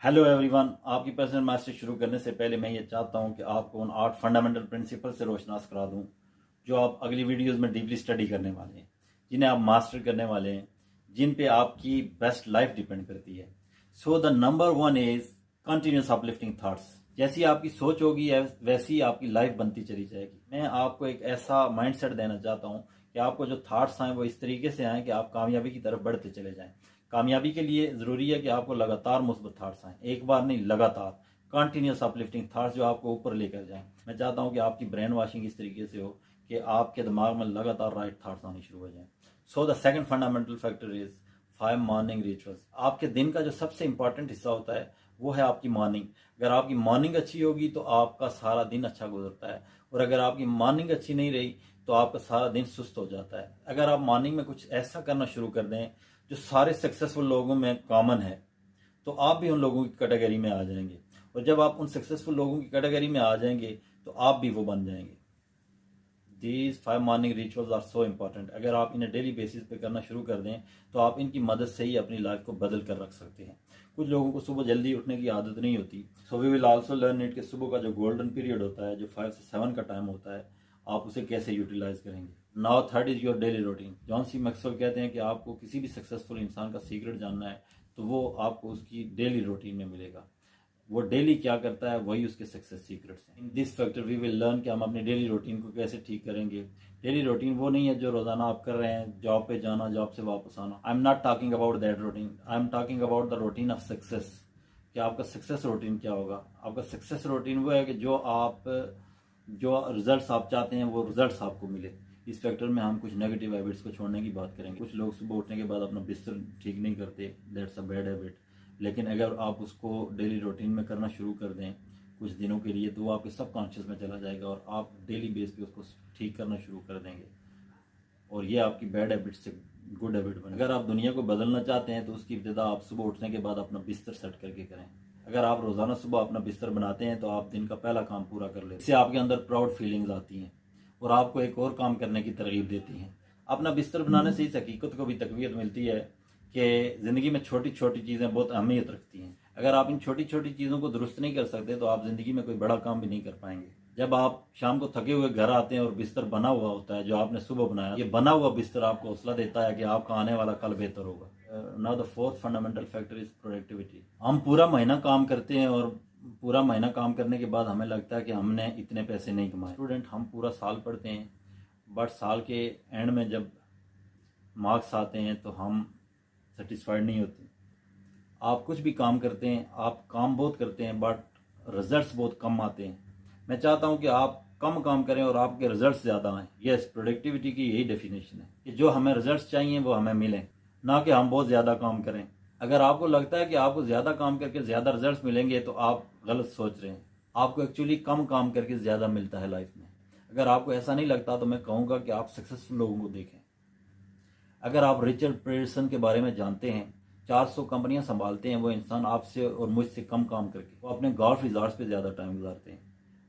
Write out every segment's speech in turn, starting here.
Hello everyone. आपकी personal mastery शुरू करने से पहले मैं ये चाहता हूँ कि आपको उन 8 फंडामेंटल प्रिंसिपल से रोशनास करा दूँ जो आप अगली वीडियोस में डीपली स्टडी करने वाले हैं, जिन्हें आप मास्टर करने वाले हैं, जिन पे आपकी बेस्ट लाइफ डिपेंड करती है। So the number one is continuous uplifting thoughts. जैसी आपकी सोच होगी वैसी ही आपकी लाइफ बनती चली जाएगी। मैं आपको एक ऐसा माइंडसेट देना चाहता हूँ कि आपको जो थॉट्स आए वो इस तरीके से आए कि आप कामयाबी की तरफ बढ़ते चले जाएं। कामयाबी के लिए ज़रूरी है कि आपको लगातार मुस्बत थाट्स आएँ, एक बार नहीं, लगातार कंटिन्यूस अपलिफ्टिंग थाट्स जो आपको ऊपर लेकर जाएं। मैं चाहता हूं कि आपकी ब्रेन वॉशिंग इस तरीके से हो कि आपके दिमाग में लगातार राइट थाट्स आने शुरू हो जाएं। So the second fundamental factor is 5 morning rituals. आपके दिन का जो सबसे इंपॉर्टेंट हिस्सा होता है वो है आपकी मॉर्निंग। अगर आपकी मॉर्निंग अच्छी होगी तो आपका सारा दिन अच्छा गुजरता है, और अगर आपकी मॉर्निंग अच्छी नहीं रही तो आपका सारा दिन सुस्त हो जाता है। अगर आप मॉर्निंग में कुछ ऐसा करना शुरू कर दें जो सारे सक्सेसफुल लोगों में कॉमन है, तो आप भी उन लोगों की कैटेगरी में आ जाएंगे, और जब आप उन सक्सेसफुल लोगों की कैटेगरी में आ जाएंगे तो आप भी वो बन जाएंगे। These 5 morning rituals are so important. अगर आप इन्हें डेली बेसिस पे करना शुरू कर दें तो आप इनकी मदद से ही अपनी लाइफ को बदल कर रख सकते हैं। कुछ लोगों को सुबह जल्दी उठने की आदत नहीं होती, so we will also learn it कि सुबह का जो गोल्डन पीरियड होता है, जो 5 से 7 का टाइम होता है, आप उसे कैसे यूटिलाइज करेंगे। Now third is your daily routine. John C Maxwell कहते हैं कि आपको किसी भी सक्सेसफुल इंसान का सीक्रेट जानना है तो वो आपको उसकी डेली रूटीन में मिलेगा। वो डेली क्या करता है वही उसके सक्सेस सीक्रेट्स हैं। In this factor we will learn कि हम अपनी डेली रूटीन को कैसे ठीक करेंगे। डेली रूटीन वो नहीं है जो रोजाना आप कर रहे हैं, जॉब पे जाना, जॉब से वापस आना। I am not talking about that routine, I am talking about the routine of success. कि आपका सक्सेस रूटीन क्या होगा। आपका सक्सेस रूटीन वो है कि जो रिजल्ट्स आप चाहते हैं वो रिजल्ट्स आपको मिले। इस फैक्टर में हम कुछ नेगेटिव हैबिट्स को छोड़ने की बात करेंगे। कुछ लोग सुबह उठने के बाद अपना बिस्तर ठीक नहीं करते, दैट्स अ बैड हैबिट। लेकिन अगर आप उसको डेली रूटीन में करना शुरू कर दें कुछ दिनों के लिए तो वो आपके सब कॉन्शियस में चला जाएगा और आप डेली बेस पे उसको ठीक करना शुरू कर देंगे, और ये आपकी बैड हैबिट से गुड हैबिट बने। अगर आप दुनिया को बदलना चाहते हैं तो उसकी इब्तिदा आप सुबह उठने के बाद अपना बिस्तर सेट करके करें। अगर आप रोज़ाना सुबह अपना बिस्तर बनाते हैं तो आप दिन का पहला काम पूरा कर लेते हैं। इससे आपके अंदर प्राउड फीलिंग्स आती हैं और आपको एक और काम करने की तरगीब देती हैं। अपना बिस्तर बनाने से इस हकीकत को भी तकवीत मिलती है कि ज़िंदगी में छोटी छोटी चीज़ें बहुत अहमियत रखती हैं। अगर आप इन छोटी छोटी चीज़ों को दुरुस्त नहीं कर सकते तो आप ज़िंदगी में कोई बड़ा काम भी नहीं कर पाएंगे। जब आप शाम को थके हुए घर आते हैं और बिस्तर बना हुआ होता है जो आपने सुबह बनाया, ये बना हुआ बिस्तर आपको हौसला देता है कि आपका आने वाला कल बेहतर होगा। Now the fourth fundamental factor is productivity. हम पूरा महीना काम करते हैं और पूरा महीना काम करने के बाद हमें लगता है कि हमने इतने पैसे नहीं कमाए। स्टूडेंट, हम पूरा साल पढ़ते हैं बट साल के एंड में जब मार्क्स आते हैं तो हम सेटिस्फाइड नहीं होते। आप कुछ भी काम करते हैं, आप काम बहुत करते हैं बट रिजल्ट्स बहुत कम आते हैं। मैं चाहता हूं कि आप कम काम करें और आपके रिजल्ट्स ज़्यादा आएँ। यस, प्रोडक्टिविटी की यही डेफिनेशन है कि जो हमें रिजल्ट्स चाहिए वो हमें मिलें, ना कि हम बहुत ज़्यादा काम करें। अगर आपको लगता है कि आपको ज़्यादा काम करके ज़्यादा रिजल्ट्स मिलेंगे तो आप गलत सोच रहे हैं। आपको एक्चुअली कम काम करके ज़्यादा मिलता है लाइफ में। अगर आपको ऐसा नहीं लगता तो मैं कहूँगा कि आप सक्सेसफुल लोगों को देखें। अगर आप रिचर्ड ब्रेंसन के बारे में जानते हैं, 400 कंपनियां संभालते हैं वो इंसान आपसे और मुझसे कम काम करके। वो अपने गोल्फ रिजॉर्ट्स पे ज़्यादा टाइम गुजारते हैं।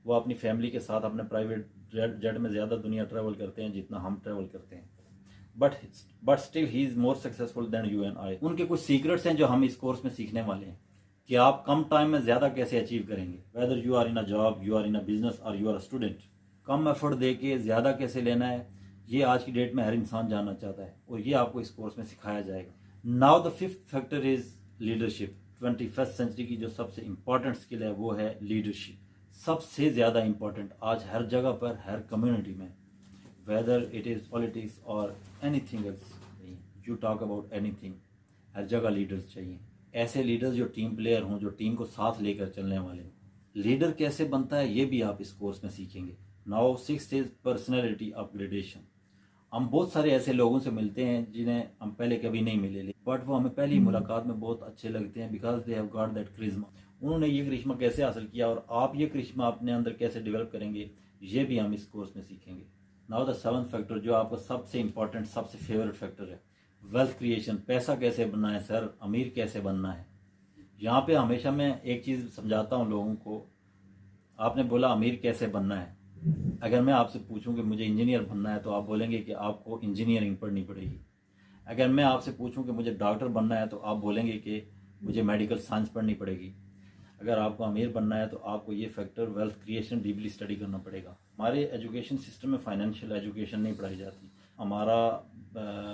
वो अपनी फैमिली के साथ अपने प्राइवेट जेट में ज़्यादा दुनिया ट्रैवल करते हैं जितना हम ट्रैवल करते हैं। But still he is more successful than you and I. उनके कुछ सीक्रेट्स हैं जो हम इस कोर्स में सीखने वाले हैं कि आप कम टाइम में ज़्यादा कैसे अचीव करेंगे। Whether you are in a job, you are in a business और यू आर अ स्टूडेंट, कम एफर्ट दे के ज़्यादा कैसे लेना है, ये आज की डेट में हर इंसान जानना चाहता है और ये आपको इस कोर्स में सिखाया जाएगा। Now the fifth factor is leadership. 21st century की जो सबसे इंपॉर्टेंट स्किल है वो है लीडरशिप। सबसे ज़्यादा इंपॉर्टेंट आज हर जगह पर, हर कम्युनिटी में, वेदर इट इज़ पॉलिटिक्स और anything else, you talk about anything, हर जगह लीडर्स चाहिए। ऐसे लीडर्स जो टीम प्लेयर हों, जो टीम को साथ लेकर चलने वाले हों। लीडर कैसे बनता है ये भी आप इस कोर्स में सीखेंगे। Now sixth is personality upgradation. हम बहुत सारे ऐसे लोगों से मिलते हैं जिन्हें हम पहले कभी नहीं मिले, बट वो हमें पहली मुलाकात में बहुत अच्छे लगते हैं because they have got that करिश्मा। उन्होंने ये करिश्मा कैसे हासिल किया और आप ये करिश्मा अपने अंदर कैसे डेवलप करेंगे, ये भी हम इस कोर्स में सीखेंगे। नाउ द सेवंथ फैक्टर जो आपका सबसे इंपॉर्टेंट, सबसे फेवरेट फैक्टर है, वेल्थ क्रिएशन। पैसा कैसे बनना है सर, अमीर कैसे बनना है। यहाँ पे हमेशा मैं एक चीज़ समझाता हूँ लोगों को। आपने बोला अमीर कैसे बनना है। अगर मैं आपसे पूछूं कि मुझे इंजीनियर बनना है तो आप बोलेंगे कि आपको इंजीनियरिंग पढ़नी पड़ेगी। अगर मैं आपसे पूछूं कि मुझे डॉक्टर बनना है तो आप बोलेंगे कि मुझे मेडिकल साइंस पढ़नी पड़ेगी। अगर आपको अमीर बनना है तो आपको ये factor wealth creation deeply study करना पड़ेगा। हमारे एजुकेशन सिस्टम में फाइनेंशियल एजुकेशन नहीं पढ़ाई जाती। हमारा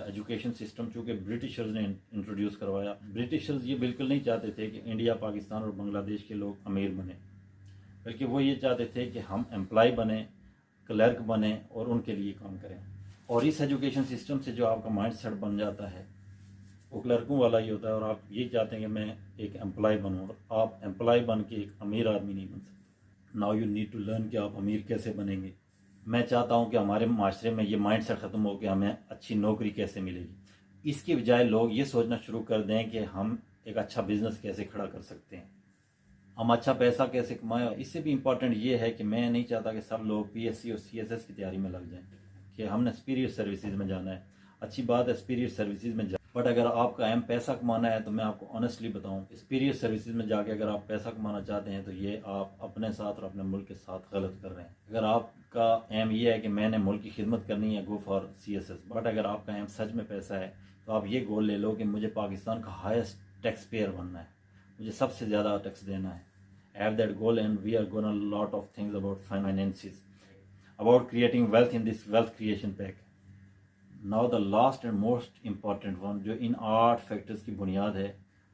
एजुकेशन सिस्टम चूँकि ब्रिटिशर्स ने इंट्रोड्यूस करवाया। ब्रिटिशर्स ये बिल्कुल नहीं चाहते थे कि इंडिया, पाकिस्तान और बांग्लादेश के लोग अमीर बने, बल्कि वो ये चाहते थे कि हम एम्प्लॉय बने, क्लर्क बने और उनके लिए काम करें। और इस एजुकेशन सिस्टम से जो आपका माइंड सेट बन जाता है वो क्लर्कों वाला ही होता है, और आप ये चाहते हैं कि मैं एक एम्प्लॉय बनूँ, और आप एम्प्लॉय बन के एक अमीर आदमी नहीं बन सकते। Now you need to learn कि आप अमीर कैसे बनेंगे। मैं चाहता हूँ कि हमारे माशरे में ये माइंड सेट ख़त्म हो कि हमें अच्छी नौकरी कैसे मिलेगी। इसके बजाय लोग ये सोचना शुरू कर दें कि हम एक अच्छा बिजनेस कैसे खड़ा कर सकते हैं, हम अच्छा पैसा कैसे कमाएं। इससे भी इम्पॉर्टेंट ये है कि मैं नहीं चाहता कि सब लोग PSC और CSS की तैयारी में लग जाएं कि हमने सुपीरियर सर्विसेज में जाना है। अच्छी बात है सुपीरियर सर्विसेज में बट अगर आपका एम पैसा कमाना है तो मैं आपको ऑनेस्टली बताऊं, सुपीरियर सर्विसेज में जाके अगर आप पैसा कमाना चाहते हैं तो ये आप अपने साथ और अपने मुल्क के साथ गलत कर रहे हैं। अगर आपका एम ये है कि मैंने मुल्क की खिदमत करनी है, गो फॉर CSS। बट अगर आपका एम सच में पैसा है तो आप ये गोल ले लो कि मुझे पाकिस्तान का हाईएस्ट टैक्स पेयर बनना है, मुझे सबसे ज़्यादा टैक्स देना है। Have that goal, and we are going to lot of things about finances, about creating wealth in this wealth creation pack. Now the last and most important one जो इन 8 factors की बुनियाद है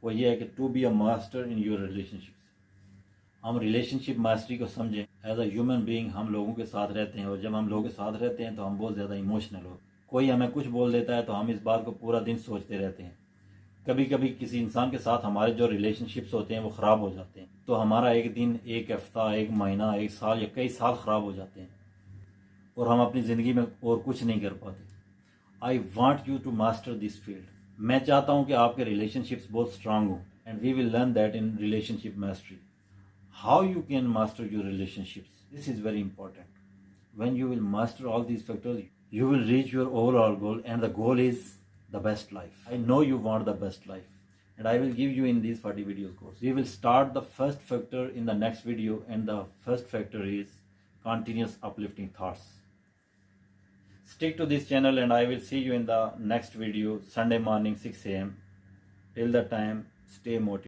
वो ये है कि to be a master in your relationships। हम relationship mastery को समझें। एज अ ह्यूमन बीइंग हम लोगों के साथ रहते हैं, और जब हम लोगों के साथ रहते हैं तो हम बहुत ज़्यादा इमोशनल होते हैं। कोई हमें कुछ बोल देता है तो हम इस बात को पूरा दिन सोचते रहते हैं। कभी कभी किसी इंसान के साथ हमारे जो रिलेशनशिप्स होते हैं वो ख़राब हो जाते हैं, तो हमारा एक दिन, एक हफ्ता, एक महीना, एक साल या कई साल ख़राब हो जाते हैं और हम अपनी ज़िंदगी में और कुछ नहीं कर पाते। I want you to master this field. मैं चाहता हूँ कि आपके रिलेशनशिप्स बहुत स्ट्रांग हों, and we will learn that in relationship mastery. How you can master your relationships, this is very important. When you will master all these factors you will reach your overall goal, and the goal is the best life. I know you want the best life, and I will give you in these 40 videos course. We will start the first factor in the next video, and the first factor is continuous uplifting thoughts. Stick to this channel, and I will see you in the next video Sunday morning 6 a.m. Till the time, stay motivated.